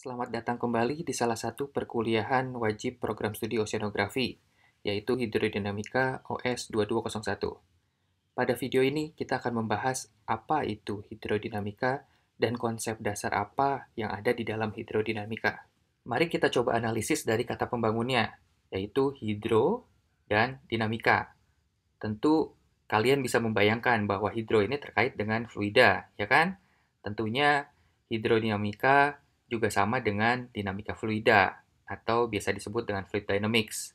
Selamat datang kembali di salah satu perkuliahan wajib program studi oceanografi, yaitu Hidrodinamika OS 2201. Pada video ini, kita akan membahas apa itu hidrodinamika dan konsep dasar apa yang ada di dalam hidrodinamika. Mari kita coba analisis dari kata pembangunnya, yaitu hidro dan dinamika. Tentu kalian bisa membayangkan bahwa hidro ini terkait dengan fluida, ya kan? Tentunya hidrodinamika juga sama dengan dinamika fluida, atau biasa disebut dengan fluid dynamics.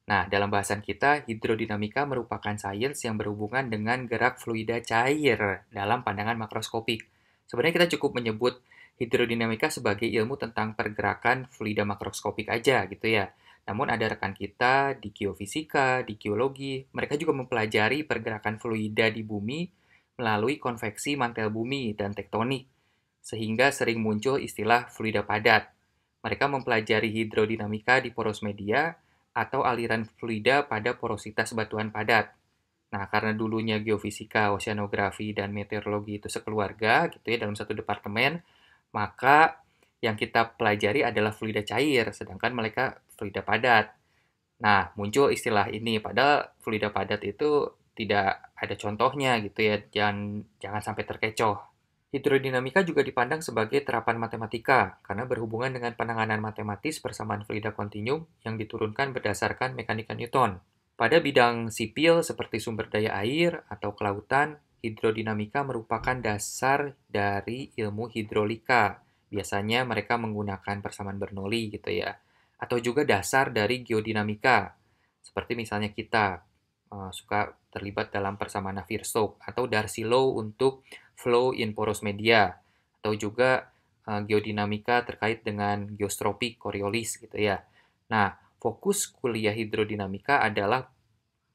Nah, dalam bahasan kita, hidrodinamika merupakan sains yang berhubungan dengan gerak fluida cair dalam pandangan makroskopik. Sebenarnya kita cukup menyebut hidrodinamika sebagai ilmu tentang pergerakan fluida makroskopik aja gitu ya. Namun ada rekan kita di geofisika, di geologi, mereka juga mempelajari pergerakan fluida di bumi melalui konveksi mantel bumi dan tektonik, sehingga sering muncul istilah fluida padat. Mereka mempelajari hidrodinamika di poros media atau aliran fluida pada porositas batuan padat. Nah, karena dulunya geofisika, oceanografi, dan meteorologi itu sekeluarga gitu ya dalam satu departemen, maka yang kita pelajari adalah fluida cair, sedangkan mereka fluida padat. Nah, muncul istilah ini, padahal fluida padat itu tidak ada contohnya gitu ya, jangan jangan sampai terkecoh. Hidrodinamika juga dipandang sebagai terapan matematika karena berhubungan dengan penanganan matematis persamaan fluida kontinum yang diturunkan berdasarkan mekanika Newton. Pada bidang sipil seperti sumber daya air atau kelautan, hidrodinamika merupakan dasar dari ilmu hidrolika. Biasanya mereka menggunakan persamaan Bernoulli gitu ya. Atau juga dasar dari geodinamika. Seperti misalnya kita suka terlibat dalam persamaan Navier-Stokes atau Darcy Law untuk flow in porous media, atau juga geodinamika terkait dengan geostropik Coriolis gitu ya. Nah, fokus kuliah hidrodinamika adalah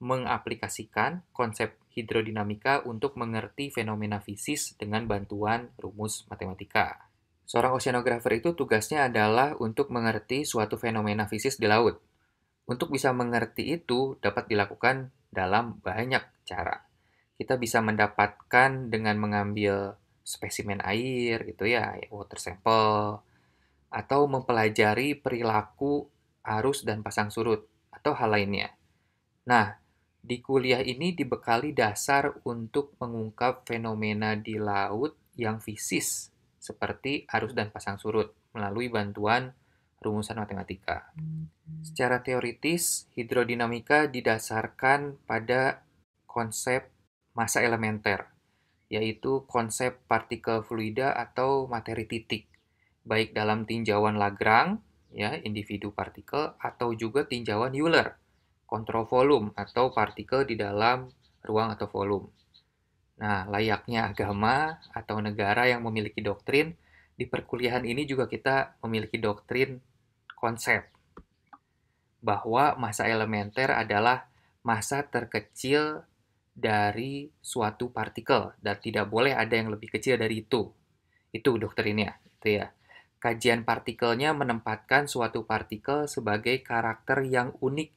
mengaplikasikan konsep hidrodinamika untuk mengerti fenomena fisis dengan bantuan rumus matematika. Seorang oceanografer itu tugasnya adalah untuk mengerti suatu fenomena fisis di laut. Untuk bisa mengerti itu dapat dilakukan dalam banyak cara. Kita bisa mendapatkan dengan mengambil spesimen air gitu ya, water sample, atau mempelajari perilaku arus dan pasang surut, atau hal lainnya. Nah, di kuliah ini dibekali dasar untuk mengungkap fenomena di laut yang fisis, seperti arus dan pasang surut, melalui bantuan rumusan matematika. Secara teoritis, hidrodinamika didasarkan pada konsep massa elementer, yaitu konsep partikel fluida atau materi titik, baik dalam tinjauan Lagrange, ya, individu partikel, atau juga tinjauan Euler, kontrol volume atau partikel di dalam ruang atau volume. Nah, layaknya agama atau negara yang memiliki doktrin, di perkuliahan ini juga kita memiliki doktrin konsep bahwa massa elementer adalah massa terkecil dari suatu partikel dan tidak boleh ada yang lebih kecil dari itu. Itu doktrinnya, itu ya. Kajian partikelnya menempatkan suatu partikel sebagai karakter yang unik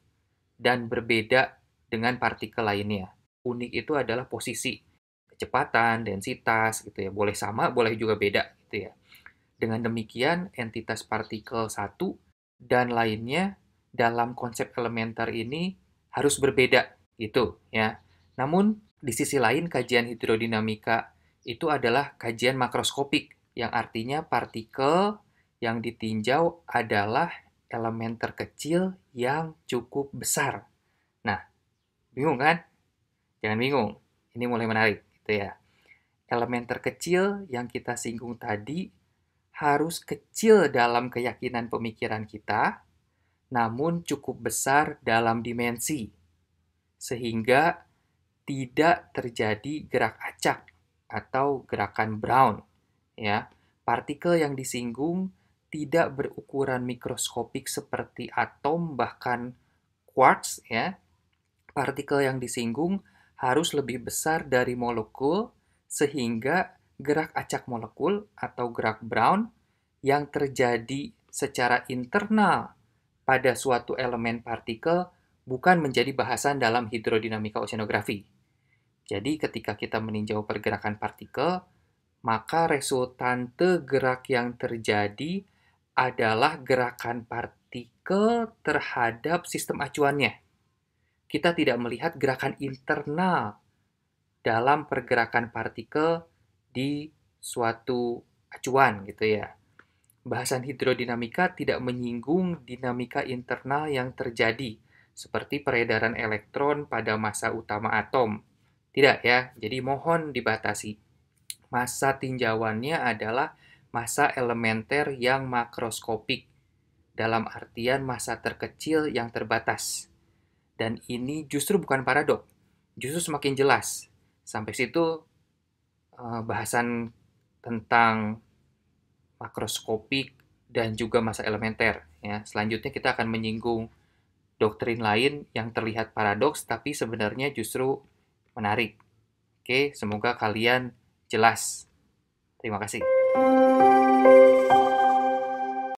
dan berbeda dengan partikel lainnya. Unik itu adalah posisi, kecepatan, densitas gitu ya. Boleh sama, boleh juga beda gitu ya. Dengan demikian, entitas partikel satu dan lainnya dalam konsep elementer ini harus berbeda gitu ya. Namun di sisi lain kajian hidrodinamika itu adalah kajian makroskopik yang artinya partikel yang ditinjau adalah elemen terkecil yang cukup besar. Nah, bingung kan? Jangan bingung. Ini mulai menarik gitu ya. Elemen terkecil yang kita singgung tadi harus kecil dalam keyakinan pemikiran kita, namun cukup besar dalam dimensi, sehingga tidak terjadi gerak acak atau gerakan Brown. Ya, partikel yang disinggung tidak berukuran mikroskopik seperti atom bahkan quarks. Ya, partikel yang disinggung harus lebih besar dari molekul sehingga gerak acak molekul atau gerak Brown yang terjadi secara internal pada suatu elemen partikel bukan menjadi bahasan dalam hidrodinamika oceanografi. Jadi ketika kita meninjau pergerakan partikel, maka resultante gerak yang terjadi adalah gerakan partikel terhadap sistem acuannya. Kita tidak melihat gerakan internal dalam pergerakan partikel di suatu acuan gitu ya. Bahasan hidrodinamika tidak menyinggung dinamika internal yang terjadi, seperti peredaran elektron pada massa utama atom. Tidak ya, jadi mohon dibatasi. Massa tinjauannya adalah massa elementer yang makroskopik, dalam artian massa terkecil yang terbatas. Dan ini justru bukan paradok, justru semakin jelas. Sampai situ bahasan tentang makroskopik dan juga massa elementer. Ya. Selanjutnya kita akan menyinggung doktrin lain yang terlihat paradoks, tapi sebenarnya justru menarik. Oke, semoga kalian jelas. Terima kasih.